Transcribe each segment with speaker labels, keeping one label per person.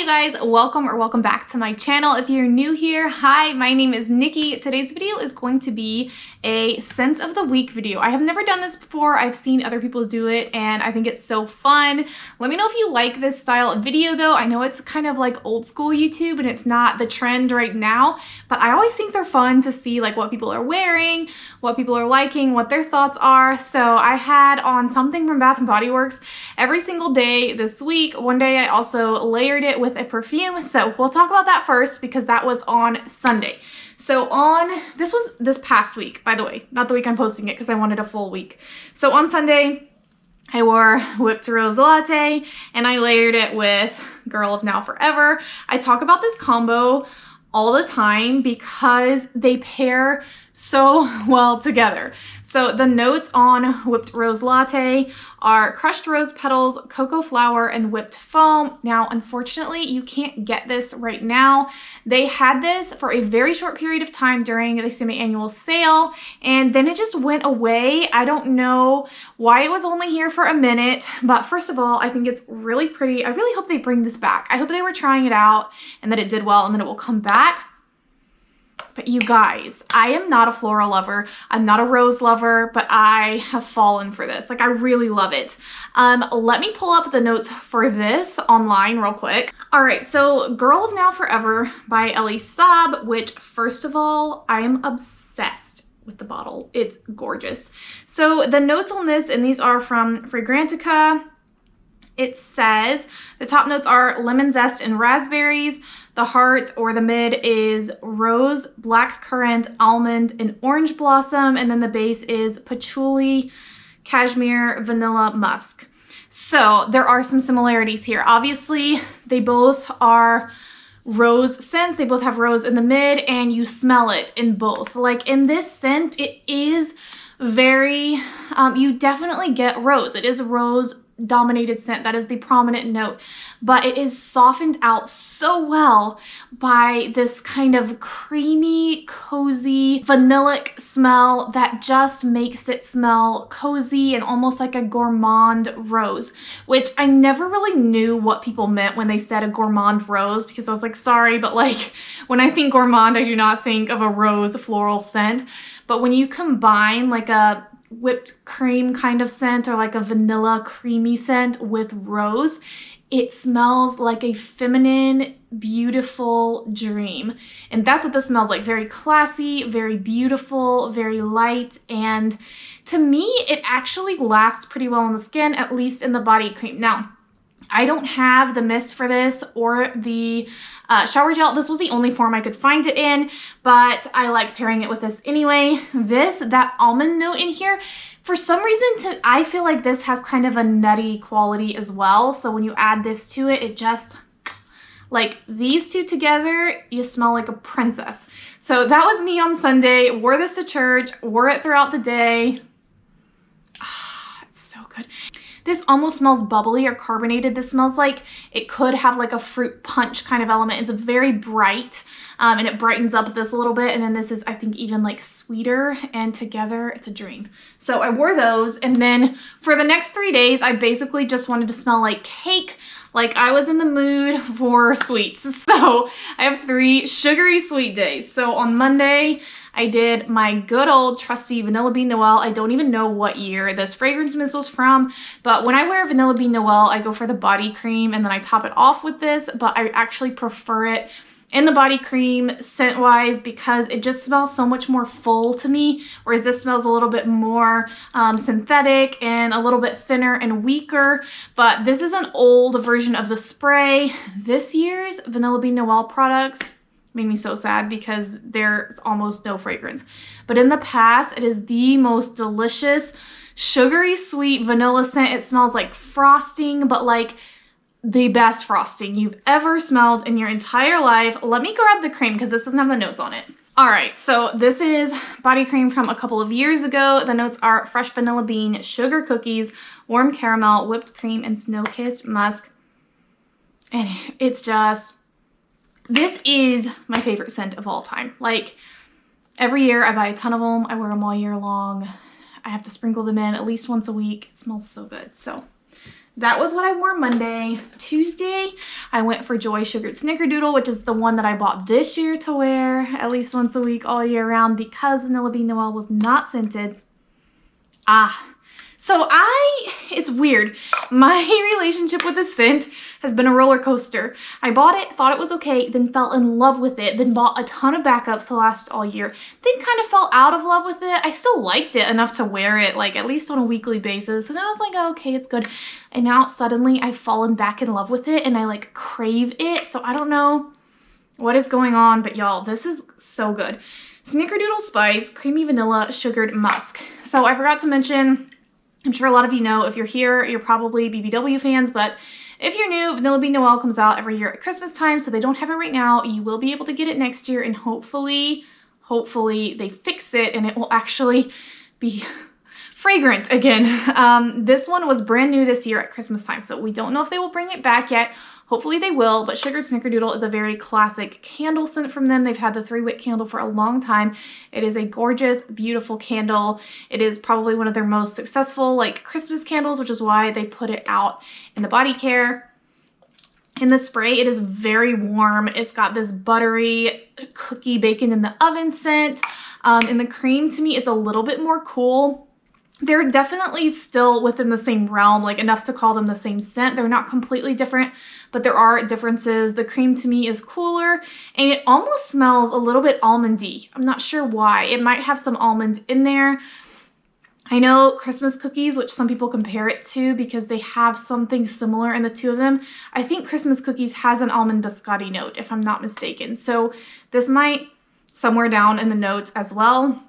Speaker 1: guys, welcome back to my channel. If you're new here, hi, my name is Nikki. Today's video is going to be a scents of the week video. I have never done this before. I've seen other people do it and I think it's so fun. Let me know if you like this style of video though. I know it's kind of like old school YouTube and it's not the trend right now, but I always think they're fun to see like what people are wearing, what people are liking, what their thoughts are. So I had on something from Bath & Body Works every single day this week. One day I also layered it with a perfume. So we'll talk about that first because that was on Sunday. So this was this past week, by the way, not the week I'm posting it because I wanted a full week. So on Sunday, I wore Whipped Rose Latte and I layered it with Girl of Now Forever. I talk about this combo all the time because they pair so well together. So the notes on Whipped Rose Latte are crushed rose petals, cocoa flour, and whipped foam. Now, unfortunately, you can't get this right now. They had this for a very short period of time during the semi-annual sale, and then it just went away. I don't know why it was only here for a minute, but first of all, I think it's really pretty. I really hope they bring this back. I hope they were trying it out and that it did well and then it will come back. But you guys, I am not a floral lover. I'm not a rose lover, but I have fallen for this. Like, I really love it. Let me pull up the notes for this online real quick. All right, so Girl of Now Forever by Ellie Saab, which first of all, I am obsessed with the bottle. It's gorgeous. So the notes on this, and these are from Fragrantica. It says the top notes are lemon zest and raspberries. The heart or the mid is rose, black currant, almond, and orange blossom. And then the base is patchouli, cashmere, vanilla, musk. So there are some similarities here. Obviously, they both are rose scents. They both have rose in the mid and you smell it in both. Like in this scent, it is very, you definitely get rose. It is rose dominated scent. That is the prominent note, but it is softened out so well by this kind of creamy, cozy, vanillic smell that just makes it smell cozy and almost like a gourmand rose, which I never really knew what people meant when they said a gourmand rose, because I was like, sorry, but like when I think gourmand, I do not think of a rose floral scent. But when you combine like a whipped cream kind of scent or like a vanilla creamy scent with rose, it smells like a feminine, beautiful dream. And that's what this smells like. Very classy, very beautiful, very light. And to me, it actually lasts pretty well on the skin, at least in the body cream. Now, I don't have the mist for this or the shower gel. This was the only form I could find it in, but I like pairing it with this anyway. That almond note in here, for some reason, I feel like this has kind of a nutty quality as well. So when you add this to it, it just, like these two together, you smell like a princess. So that was me on Sunday. Wore this to church, wore it throughout the day. Ah, it's so good. This almost smells bubbly or carbonated. This smells like it could have like a fruit punch kind of element. It's very bright and it brightens up this a little bit. And then this is, I think, even like sweeter, and together it's a dream. So I wore those. And then for the next 3 days, I basically just wanted to smell like cake. Like I was in the mood for sweets. So I have 3 sugary sweet days. So on Monday, I did my good old trusty Vanilla Bean Noel. I don't even know what year this fragrance mist was from, but when I wear Vanilla Bean Noel, I go for the body cream and then I top it off with this, but I actually prefer it in the body cream scent-wise because it just smells so much more full to me, whereas this smells a little bit more synthetic and a little bit thinner and weaker. But this is an old version of the spray. This year's Vanilla Bean Noel products made me so sad because there's almost no fragrance. But in the past, it is the most delicious, sugary sweet vanilla scent. It smells like frosting, but like the best frosting you've ever smelled in your entire life. Let me grab the cream because this doesn't have the notes on it. All right, so this is body cream from a couple of years ago. The notes are fresh vanilla bean, sugar cookies, warm caramel, whipped cream, and snow-kissed musk. And it's just, this is my favorite scent of all time. Like every year I buy a ton of them. I wear them all year long. I have to sprinkle them in at least once a week. It smells so good. So that was what I wore Monday. Tuesday, I went for Joy Sugared Snickerdoodle, which is the one that I bought this year to wear at least once a week all year round because Vanilla Bean Noel was not scented. So it's weird. My relationship with the scent has been a roller coaster. I bought it, thought it was okay, then fell in love with it, then bought a ton of backups to last all year, then kind of fell out of love with it. I still liked it enough to wear it like at least on a weekly basis. And I was like, oh, okay, it's good. And now suddenly I've fallen back in love with it and I like crave it. So I don't know what is going on, but y'all, this is so good. Snickerdoodle Spice, Creamy Vanilla Sugared Musk. So I forgot to mention, I'm sure a lot of you know, if you're here, you're probably BBW fans, but if you're new, Vanilla Bean Noel comes out every year at Christmas time, so they don't have it right now. You will be able to get it next year, and hopefully they fix it and it will actually be fragrant again. This one was brand new this year at Christmas time, so we don't know if they will bring it back yet. Hopefully they will, but Sugared Snickerdoodle is a very classic candle scent from them. They've had the 3-wick candle for a long time. It is a gorgeous, beautiful candle. It is probably one of their most successful like Christmas candles, which is why they put it out in the body care. In the spray, it is very warm. It's got this buttery cookie bacon in the oven scent. In the cream, to me, it's a little bit more cool. They're definitely still within the same realm, like enough to call them the same scent. They're not completely different, but there are differences. The cream to me is cooler and it almost smells a little bit almondy. I'm not sure why. It might have some almond in there. I know Christmas cookies, which some people compare it to because they have something similar in the two of them. I think Christmas cookies has an almond biscotti note, if I'm not mistaken. So this might somewhere down in the notes as well.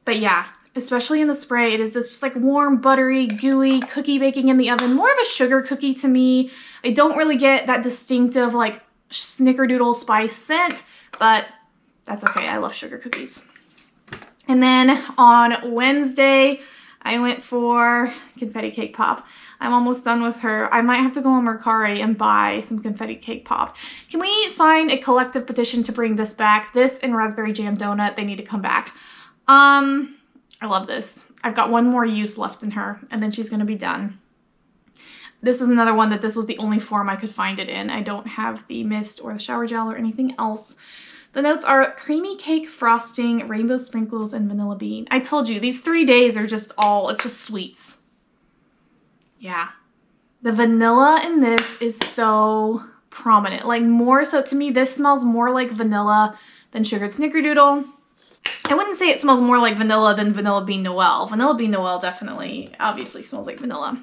Speaker 1: But yeah, especially in the spray, it is this just like warm, buttery, gooey cookie baking in the oven. More of a sugar cookie to me. I don't really get that distinctive like Snickerdoodle spice scent, but that's okay. I love sugar cookies. And then on Wednesday, I went for Confetti Cake Pop. I'm almost done with her. I might have to go on Mercari and buy some Confetti Cake Pop. Can we sign a collective petition to bring this back? This and Raspberry Jam Donut, they need to come back. I love this. I've got one more use left in her, and then she's going to be done. This is another one that this was the only form I could find it in. I don't have the mist or the shower gel or anything else. The notes are creamy cake frosting, rainbow sprinkles, and vanilla bean. I told you, these 3 days are just it's just sweets. Yeah. The vanilla in this is so prominent. Like more so, to me, this smells more like vanilla than Sugared Snickerdoodle. I wouldn't say it smells more like vanilla than Vanilla Bean Noel. Vanilla Bean Noel definitely, obviously smells like vanilla.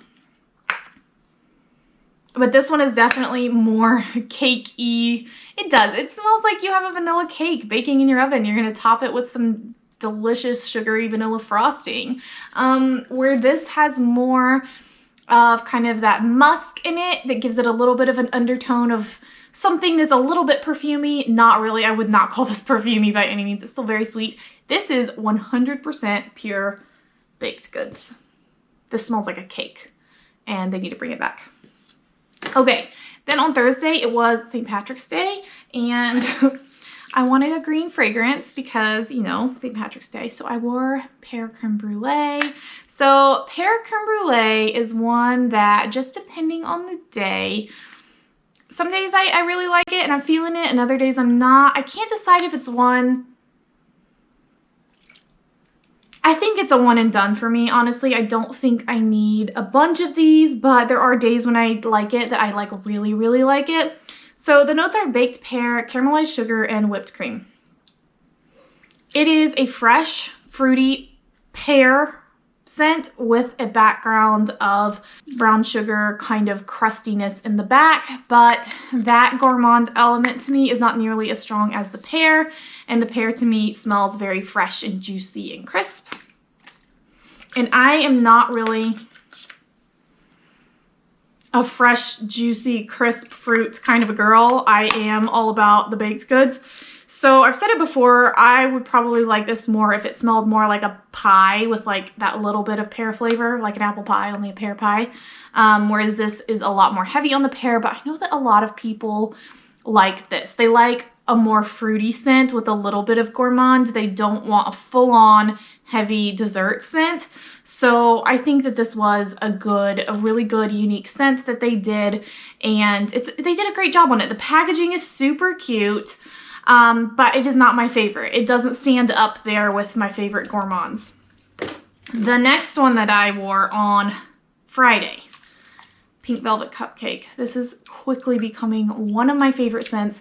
Speaker 1: But this one is definitely more cakey. It does. It smells like you have a vanilla cake baking in your oven. You're going to top it with some delicious sugary vanilla frosting. Where this has more of kind of that musk in it that gives it a little bit of an undertone of something that's a little bit perfumey. Not really. I would not call this perfumey by any means. It's still very sweet. This is 100% pure baked goods. This smells like a cake and they need to bring it back. Okay, then on Thursday, it was St. Patrick's Day, and I wanted a green fragrance because, you know, St. Patrick's Day, so I wore Pear Creme Brulee. So Pear Creme Brulee is one that, just depending on the day, some days I really like it and I'm feeling it, and other days I'm not. I can't decide if it's one. I think it's a one and done for me, honestly. I don't think I need a bunch of these, but there are days when I like it that I like really, really like it. So the notes are baked pear, caramelized sugar, and whipped cream. It is a fresh, fruity pear scent with a background of brown sugar kind of crustiness in the back, but that gourmand element to me is not nearly as strong as the pear, and the pear to me smells very fresh and juicy and crisp. And I am not really a fresh, juicy, crisp fruit kind of a girl. I am all about the baked goods. So I've said it before, I would probably like this more if it smelled more like a pie with like that little bit of pear flavor, like an apple pie, only a pear pie. Whereas this is a lot more heavy on the pear, but I know that a lot of people like this. They like a more fruity scent with a little bit of gourmand. They don't want a full-on heavy dessert scent. So I think that this was a really good, unique scent that they did. And they did a great job on it. The packaging is super cute, but it is not my favorite. It doesn't stand up there with my favorite gourmands. The next one that I wore on Friday, Pink Velvet Cupcake. This is quickly becoming one of my favorite scents,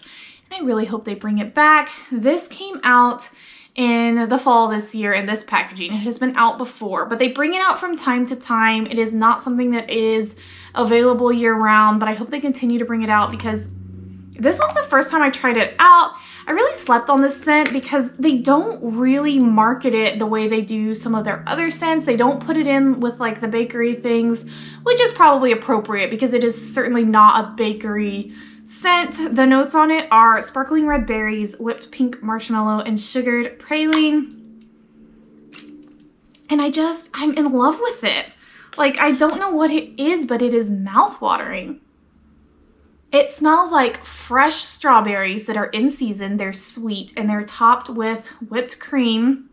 Speaker 1: and I really hope they bring it back. This came out in the fall this year in this packaging. It has been out before, but they bring it out from time to time. It is not something that is available year-round, but I hope they continue to bring it out because this was the first time I tried it out. I really slept on this scent because they don't really market it the way they do some of their other scents. They don't put it in with like the bakery things, which is probably appropriate because it is certainly not a bakery scent. The notes on it are sparkling red berries, whipped pink marshmallow, and sugared praline. And I'm in love with it. Like, I don't know what it is, but it is mouth-watering. It smells like fresh strawberries that are in season. They're sweet and they're topped with whipped cream.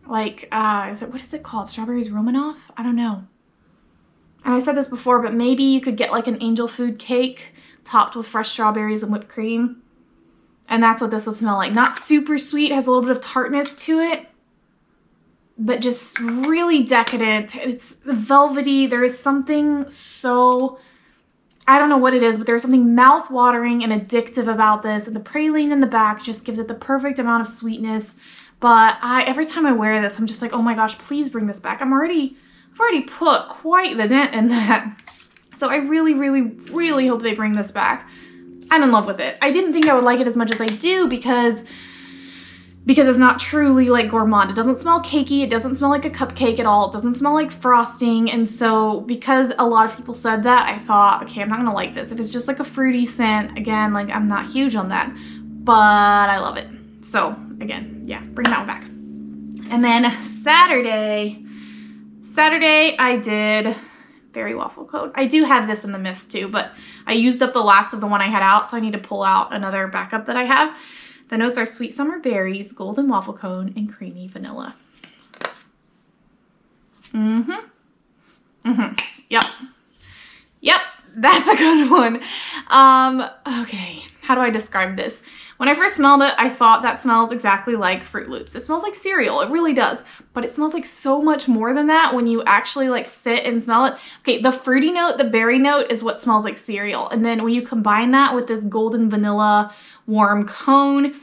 Speaker 1: Like, what is it called? Strawberries Romanoff? I don't know. And I said this before, but maybe you could get like an angel food cake topped with fresh strawberries and whipped cream. And that's what this will smell like. Not super sweet, has a little bit of tartness to it, but just really decadent. It's velvety. There is something so, I don't know what it is, but there's something mouth-watering and addictive about this. And the praline in the back just gives it the perfect amount of sweetness. But every time I wear this, I'm just like, oh my gosh, please bring this back. I've already put quite the dent in that. So I really, really, really hope they bring this back. I'm in love with it. I didn't think I would like it as much as I do because it's not truly like gourmand. It doesn't smell cakey. It doesn't smell like a cupcake at all. It doesn't smell like frosting. And so because a lot of people said that, I thought, okay, I'm not gonna like this. If it's just like a fruity scent, again, like I'm not huge on that, but I love it. So again, yeah, bring that one back. And then Saturday I did Berry Waffle Cone. I do have this in the mist too, but I used up the last of the one I had out, so I need to pull out another backup that I have. The notes are sweet summer berries, golden waffle cone, and creamy vanilla. Yep, that's a good one. Okay, how do I describe this? When I first smelled it, I thought that smells exactly like Fruit Loops. It smells like cereal, it really does, but it smells like so much more than that when you actually like sit and smell it. Okay, the fruity note, the berry note is what smells like cereal. And then when you combine that with this golden vanilla warm cone,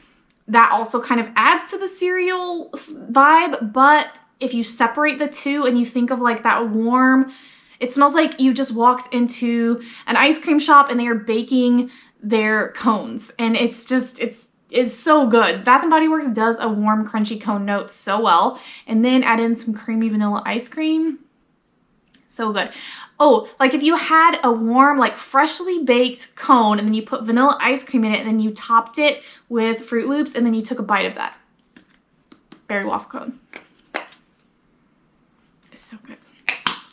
Speaker 1: that also kind of adds to the cereal vibe. But if you separate the two and you think of like that warm, it smells like you just walked into an ice cream shop and they are baking their cones, and it's so good. Bath & Body Works does a warm crunchy cone note so well, and then add in some creamy vanilla ice cream. So good. Oh, like if you had a warm, like freshly baked cone and then you put vanilla ice cream in it and then you topped it with Fruit Loops and then you took a bite of that. Berry waffle cone. It's so good.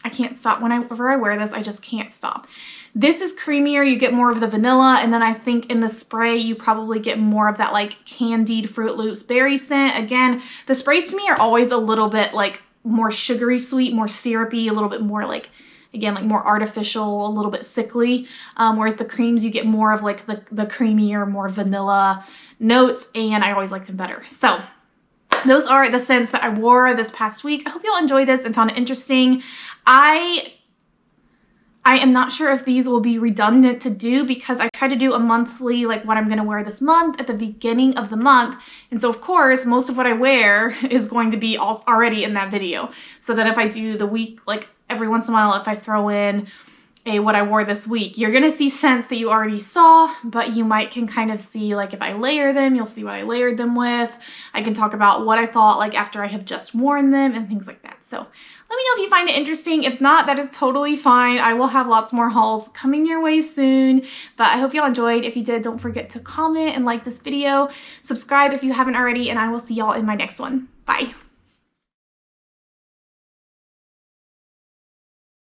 Speaker 1: I can't stop. Whenever I wear this, I just can't stop. This is creamier. You get more of the vanilla, and then I think in the spray, you probably get more of that like candied Fruit Loops berry scent. Again, the sprays to me are always a little bit like more sugary sweet, more syrupy, a little bit more like, again, like more artificial, a little bit sickly. Whereas the creams, you get more of like the creamier, more vanilla notes, and I always like them better. So those are the scents that I wore this past week. I hope y'all enjoyed this and found it interesting. I am not sure if these will be redundant to do because I try to do a monthly, like what I'm going to wear this month at the beginning of the month. And so of course, most of what I wear is going to be already in that video. So that if I do the week, like every once in a while, if I throw in what I wore this week, you're going to see scents that you already saw, but you can kind of see, like if I layer them, you'll see what I layered them with. I can talk about what I thought like after I have just worn them and things like that. So let me know if you find it interesting. If not, that is totally fine. I will have lots more hauls coming your way soon, but I hope y'all enjoyed. If you did, don't forget to comment and like this video. Subscribe if you haven't already, and I will see y'all in my next one. Bye.